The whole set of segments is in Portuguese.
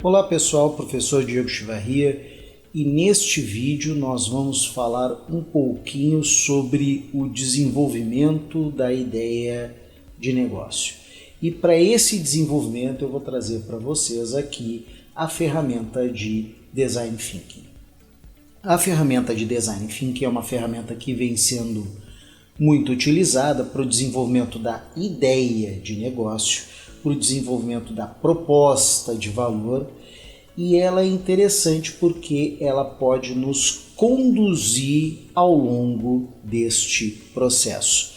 Olá pessoal, professor Diego Chivarria, e neste vídeo nós vamos falar um pouquinho sobre o desenvolvimento da ideia de negócio. E para esse desenvolvimento eu vou trazer para vocês aqui a ferramenta de Design Thinking. A ferramenta de Design Thinking é uma ferramenta que vem sendo muito utilizada para o desenvolvimento da ideia de negócio, para o desenvolvimento da proposta de valor, e ela é interessante porque ela pode nos conduzir ao longo deste processo.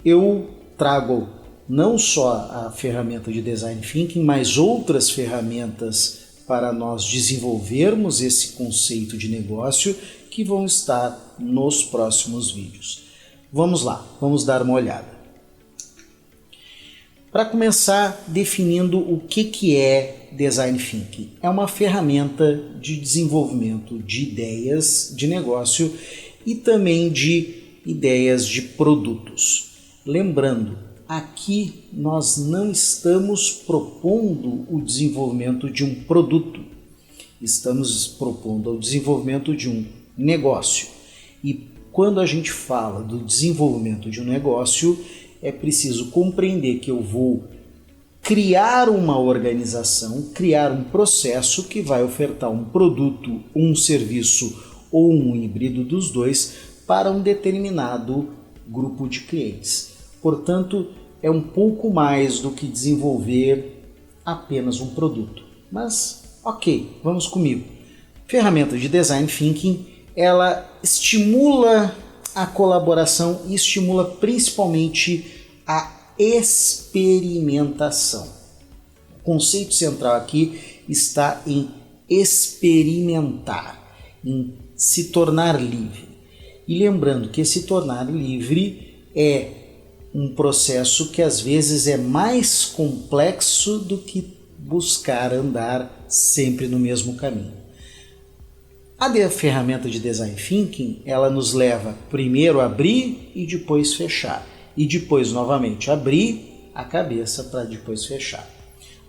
Eu trago não só a ferramenta de Design Thinking, mas outras ferramentas para nós desenvolvermos esse conceito de negócio que vão estar nos próximos vídeos. Vamos lá, vamos dar uma olhada. Para começar, definindo o que é Design Thinking. É uma ferramenta de desenvolvimento de ideias de negócio e também de ideias de produtos. Lembrando, aqui nós não estamos propondo o desenvolvimento de um produto, estamos propondo o desenvolvimento de um negócio. E quando a gente fala do desenvolvimento de um negócio, é preciso compreender que eu vou criar uma organização, criar um processo que vai ofertar um produto, um serviço ou um híbrido dos dois para um determinado grupo de clientes. Portanto, é um pouco mais do que desenvolver apenas um produto. Mas, ok, vamos comigo. Ferramenta de Design Thinking, ela estimula a colaboração e estimula principalmente a experimentação. O conceito central aqui está em experimentar, em se tornar livre. E lembrando que se tornar livre é um processo que às vezes é mais complexo do que buscar andar sempre no mesmo caminho. A ferramenta de Design Thinking, ela nos leva primeiro a abrir e depois fechar. E depois novamente abrir a cabeça para depois fechar.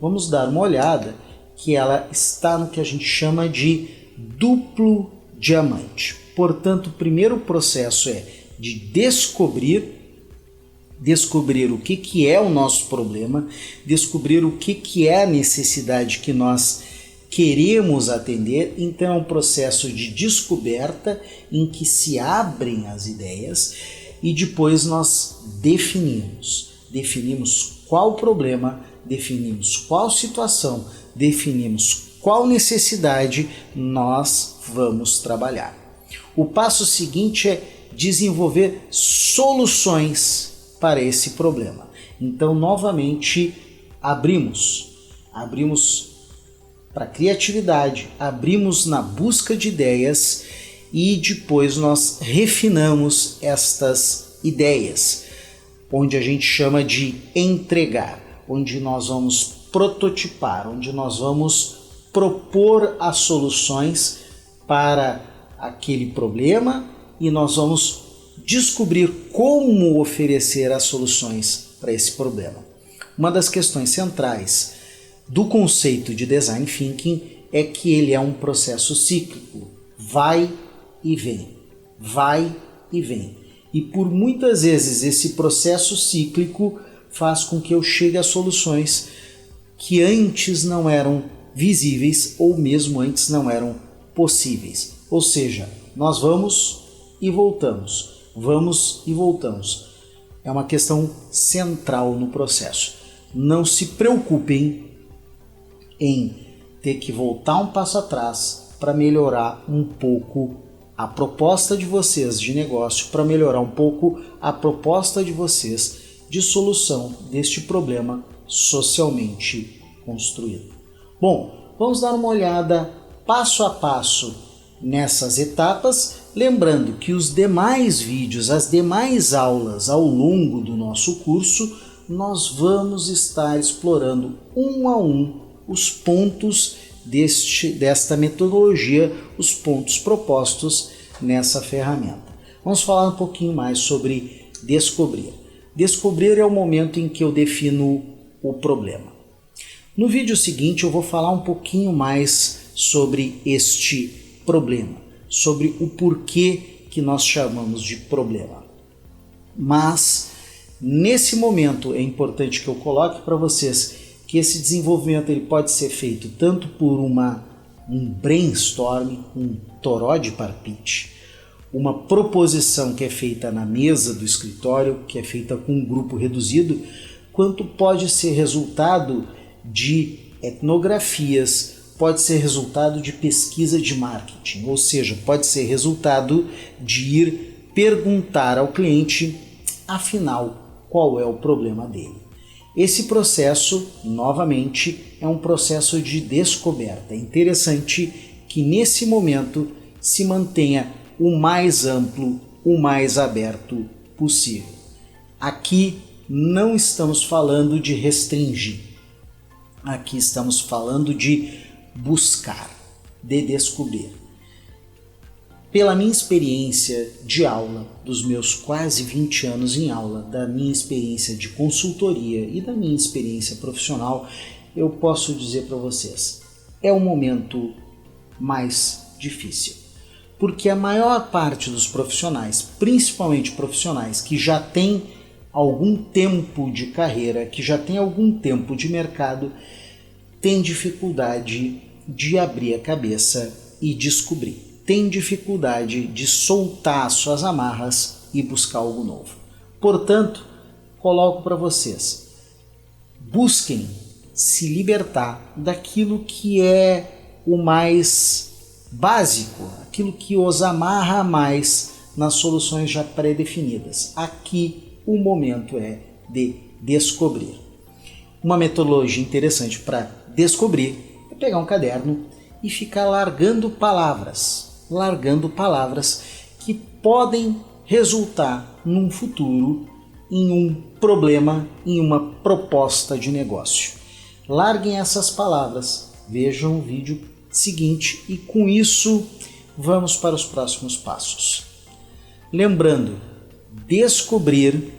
Vamos dar uma olhada que ela está no que a gente chama de duplo diamante. Portanto, o primeiro processo é de descobrir o que é o nosso problema, descobrir o que é a necessidade que nós queremos atender. Então é um processo de descoberta em que se abrem as ideias e depois nós definimos qual problema, definimos qual situação, definimos qual necessidade nós vamos trabalhar. O passo seguinte é desenvolver soluções para esse problema. Então, novamente, abrimos para a criatividade, abrimos na busca de ideias e depois nós refinamos estas ideias, onde a gente chama de entregar, onde nós vamos prototipar, onde nós vamos propor as soluções para aquele problema e nós vamos descobrir como oferecer as soluções para esse problema. Uma das questões centrais do conceito de Design Thinking é que ele é um processo cíclico, vai e vem, vai e vem. E por muitas vezes esse processo cíclico faz com que eu chegue a soluções que antes não eram visíveis ou mesmo antes não eram possíveis. Ou seja, nós vamos e voltamos, vamos e voltamos. É uma questão central no processo. Não se preocupem em ter que voltar um passo atrás para melhorar um pouco a proposta de vocês de negócio, para melhorar um pouco a proposta de vocês de solução deste problema socialmente construído. Bom, vamos dar uma olhada passo a passo nessas etapas, lembrando que os demais vídeos, as demais aulas ao longo do nosso curso, nós vamos estar explorando um a um os pontos desta metodologia, os pontos propostos nessa ferramenta. Vamos falar um pouquinho mais sobre descobrir. Descobrir é o momento em que eu defino o problema. No vídeo seguinte eu vou falar um pouquinho mais sobre este problema, sobre o porquê que nós chamamos de problema. Mas nesse momento é importante que eu coloque para vocês que esse desenvolvimento ele pode ser feito tanto por um brainstorm, um toró de parpite, uma proposição que é feita na mesa do escritório, que é feita com um grupo reduzido, quanto pode ser resultado de etnografias, pode ser resultado de pesquisa de marketing, ou seja, pode ser resultado de ir perguntar ao cliente, afinal, qual é o problema dele. Esse processo, novamente, é um processo de descoberta. É interessante que nesse momento se mantenha o mais amplo, o mais aberto possível. Aqui não estamos falando de restringir, aqui estamos falando de buscar, de descobrir. Pela minha experiência de aula, dos meus quase 20 anos em aula, da minha experiência de consultoria e da minha experiência profissional, eu posso dizer para vocês, é o momento mais difícil. Porque a maior parte dos profissionais, principalmente profissionais que já têm algum tempo de carreira, que já têm algum tempo de mercado, tem dificuldade de abrir a cabeça e descobrir. Tem dificuldade de soltar suas amarras e buscar algo novo. Portanto, coloco para vocês, busquem se libertar daquilo que é o mais básico, aquilo que os amarra mais nas soluções já pré-definidas. Aqui o momento é de descobrir. Uma metodologia interessante para descobrir é pegar um caderno e ficar largando palavras que podem resultar num futuro em um problema, em uma proposta de negócio. Larguem essas palavras, vejam o vídeo seguinte e com isso vamos para os próximos passos. Lembrando, descobrir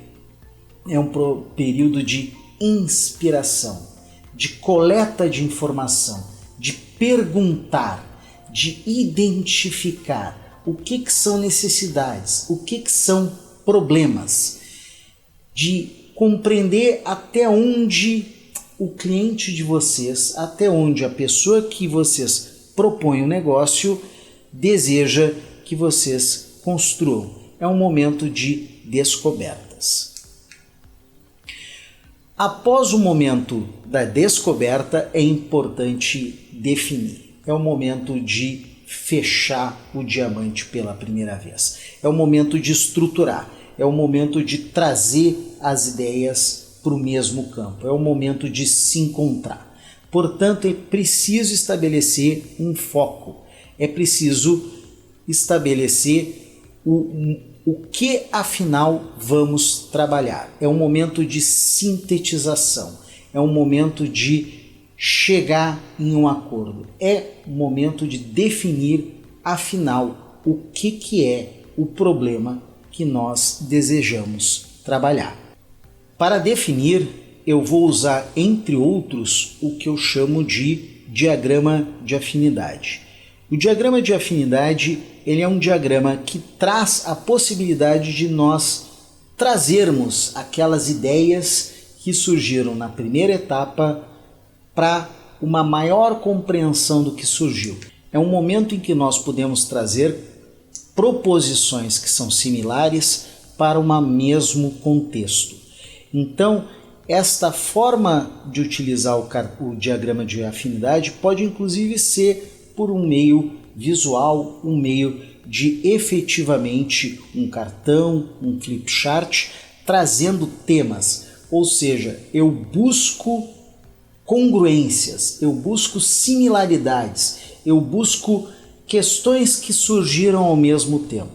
é um período de inspiração, de coleta de informação, de perguntar, de identificar o que são necessidades, o que são problemas, de compreender até onde o cliente de vocês, até onde a pessoa que vocês propõem o negócio deseja que vocês construam. É um momento de descobertas. Após o momento da descoberta, é importante definir. É o momento de fechar o diamante pela primeira vez. É o momento de estruturar. É o momento de trazer as ideias para o mesmo campo. É o momento de se encontrar. Portanto, é preciso estabelecer um foco. É preciso estabelecer o que afinal vamos trabalhar. É um momento de sintetização. É um momento de chegar em um acordo. É o momento de definir, afinal, o que é o problema que nós desejamos trabalhar. Para definir, eu vou usar, entre outros, o que eu chamo de diagrama de afinidade. O diagrama de afinidade ele é um diagrama que traz a possibilidade de nós trazermos aquelas ideias que surgiram na primeira etapa para uma maior compreensão do que surgiu. É um momento em que nós podemos trazer proposições que são similares para um mesmo contexto. Então, esta forma de utilizar o diagrama de afinidade pode inclusive ser por um meio visual, um meio de efetivamente um cartão, um flipchart, trazendo temas. Ou seja, eu busco congruências, eu busco similaridades, eu busco questões que surgiram ao mesmo tempo.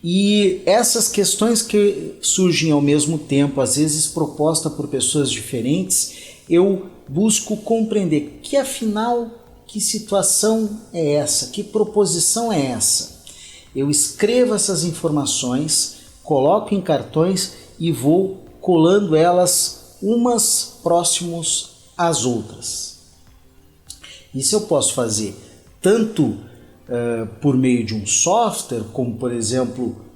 E essas questões que surgem ao mesmo tempo, às vezes propostas por pessoas diferentes, eu busco compreender que afinal, que situação é essa, que proposição é essa. Eu escrevo essas informações, coloco em cartões e vou colando elas umas próximos às outras. Isso eu posso fazer tanto por meio de um software, como por exemplo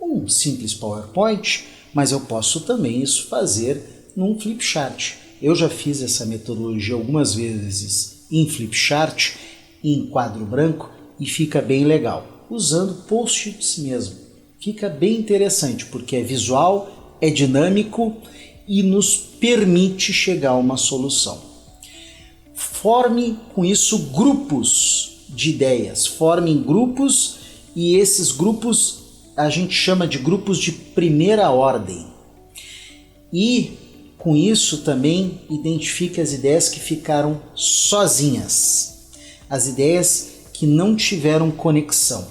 um simples PowerPoint, mas eu posso também isso fazer num flipchart. Eu já fiz essa metodologia algumas vezes em flipchart, em quadro branco, e fica bem legal, usando post-its mesmo. Fica bem interessante, porque é visual, é dinâmico e nos permite chegar a uma solução. Forme com isso grupos de ideias, forme em grupos, e esses grupos a gente chama de grupos de primeira ordem. E com isso também identifique as ideias que ficaram sozinhas, as ideias que não tiveram conexão.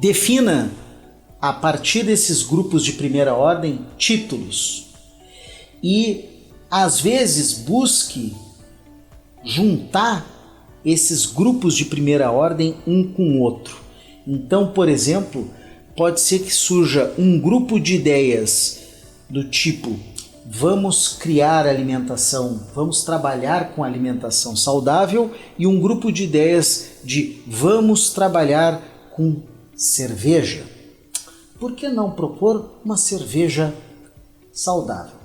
Defina, a partir desses grupos de primeira ordem, títulos e às vezes busque juntar esses grupos de primeira ordem um com o outro. Então, por exemplo, pode ser que surja um grupo de ideias do tipo: vamos criar alimentação, vamos trabalhar com alimentação saudável, e um grupo de ideias de vamos trabalhar com cerveja. Por que não propor uma cerveja saudável?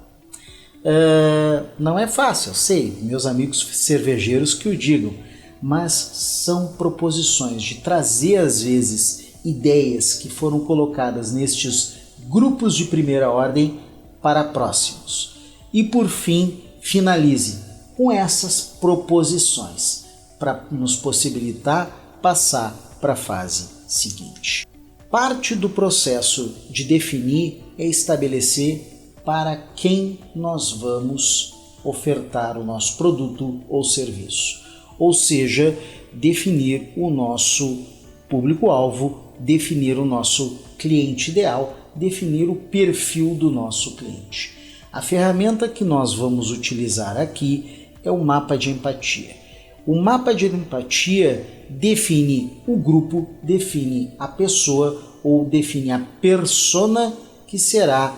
Não é fácil, eu sei, meus amigos cervejeiros que o digam, mas são proposições de trazer às vezes ideias que foram colocadas nestes grupos de primeira ordem para próximos. E por fim, finalize com essas proposições para nos possibilitar passar para a fase seguinte. Parte do processo de definir é estabelecer para quem nós vamos ofertar o nosso produto ou serviço. Ou seja, definir o nosso público-alvo, definir o nosso cliente ideal, definir o perfil do nosso cliente. A ferramenta que nós vamos utilizar aqui é o mapa de empatia. O mapa de empatia define o grupo, define a pessoa ou define a persona que será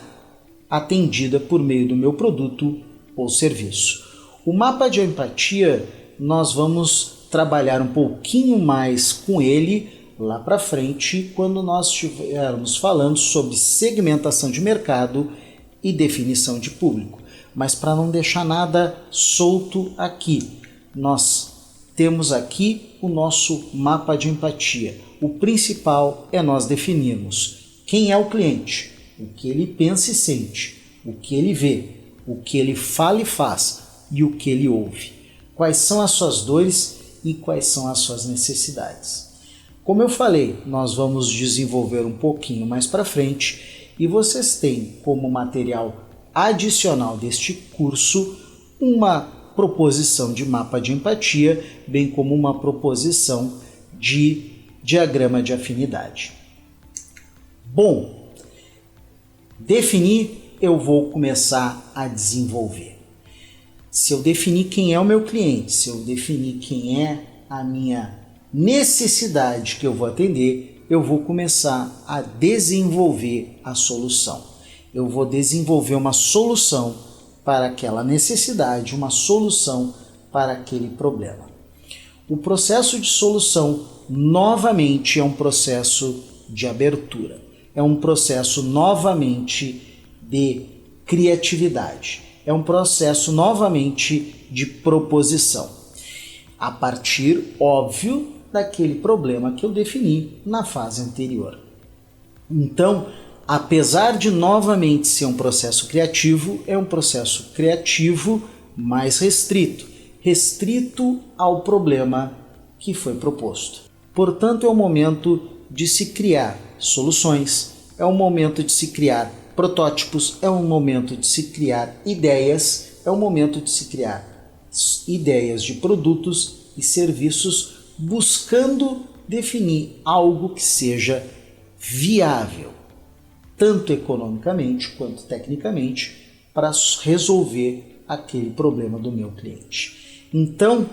atendida por meio do meu produto ou serviço. O mapa de empatia nós vamos trabalhar um pouquinho mais com ele lá para frente, quando nós estivermos falando sobre segmentação de mercado e definição de público. Mas para não deixar nada solto aqui, nós temos aqui o nosso mapa de empatia. O principal é nós definirmos quem é o cliente, o que ele pensa e sente, o que ele vê, o que ele fala e faz e o que ele ouve. Quais são as suas dores e quais são as suas necessidades. Como eu falei, nós vamos desenvolver um pouquinho mais para frente e vocês têm como material adicional deste curso uma proposição de mapa de empatia, bem como uma proposição de diagrama de afinidade. Bom, definir, eu vou começar a desenvolver. Se eu definir quem é o meu cliente, se eu definir quem é a minha necessidade que eu vou atender, eu vou começar a desenvolver a solução. Eu vou desenvolver uma solução para aquela necessidade, uma solução para aquele problema. O processo de solução, novamente, é um processo de abertura. É um processo, novamente, de criatividade. É um processo, novamente, de proposição. A partir, óbvio, daquele problema que eu defini na fase anterior. Então, apesar de novamente ser um processo criativo, é um processo criativo mais restrito, restrito ao problema que foi proposto. Portanto, é o momento de se criar soluções, é o momento de se criar protótipos, é o momento de se criar ideias, é o momento de se criar ideias de produtos e serviços, buscando definir algo que seja viável, tanto economicamente quanto tecnicamente, para resolver aquele problema do meu cliente. Então,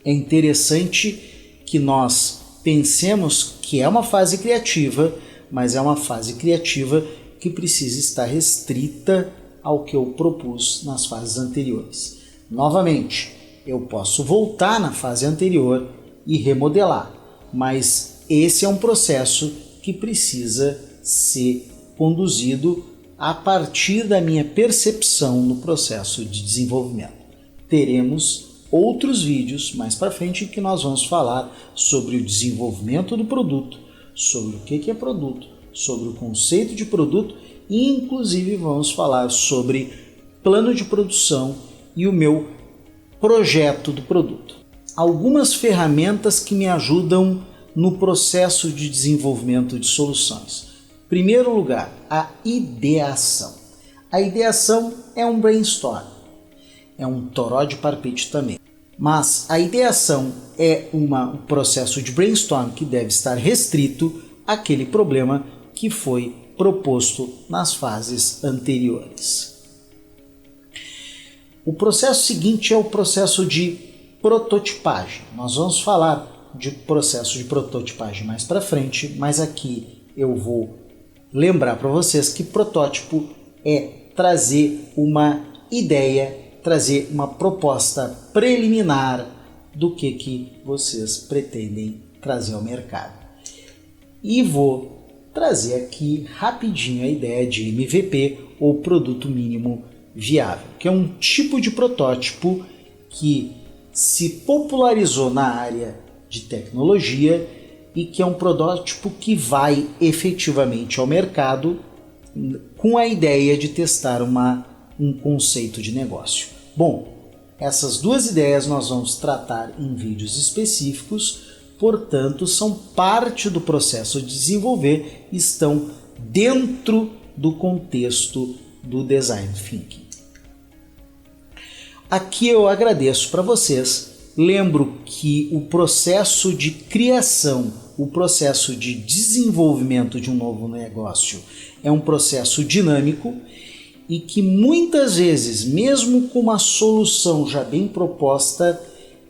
é interessante que nós pensemos que é uma fase criativa, mas é uma fase criativa que precisa estar restrita ao que eu propus nas fases anteriores. Novamente, eu posso voltar na fase anterior e remodelar, mas esse é um processo que precisa ser conduzido a partir da minha percepção no processo de desenvolvimento. Teremos outros vídeos mais para frente em que nós vamos falar sobre o desenvolvimento do produto, sobre o que é produto, sobre o conceito de produto e inclusive vamos falar sobre plano de produção e o meu projeto do produto. Algumas ferramentas que me ajudam no processo de desenvolvimento de soluções. Em primeiro lugar, a ideação. A ideação é um brainstorm, é um toró de parpite também. Mas a ideação é um processo de brainstorm que deve estar restrito àquele problema que foi proposto nas fases anteriores. O processo seguinte é o processo de prototipagem. Nós vamos falar de processo de prototipagem mais para frente, mas aqui eu vou lembrar para vocês que protótipo é trazer uma ideia, trazer uma proposta preliminar do que vocês pretendem trazer ao mercado. E vou trazer aqui rapidinho a ideia de MVP, ou produto mínimo viável, que é um tipo de protótipo que se popularizou na área de tecnologia e que é um protótipo que vai efetivamente ao mercado com a ideia de testar um conceito de negócio. Bom, essas duas ideias nós vamos tratar em vídeos específicos, portanto são parte do processo de desenvolver, estão dentro do contexto do Design Thinking. Aqui eu agradeço para vocês, lembro que o processo de criação, o processo de desenvolvimento de um novo negócio é um processo dinâmico e que muitas vezes, mesmo com uma solução já bem proposta,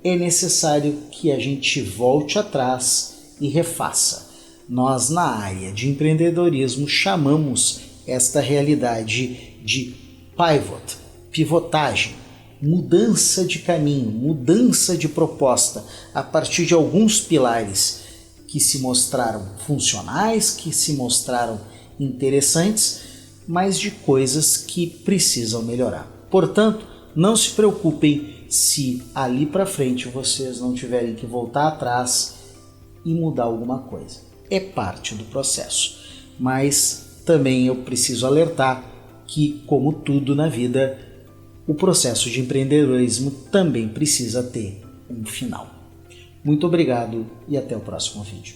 é necessário que a gente volte atrás e refaça. Nós, na área de empreendedorismo, chamamos esta realidade de pivot, pivotagem, mudança de caminho, mudança de proposta a partir de alguns pilares que se mostraram funcionais, que se mostraram interessantes, mas de coisas que precisam melhorar. Portanto, não se preocupem se ali para frente vocês não tiverem que voltar atrás e mudar alguma coisa. É parte do processo. Mas também eu preciso alertar que, como tudo na vida, o processo de empreendedorismo também precisa ter um final. Muito obrigado e até o próximo vídeo.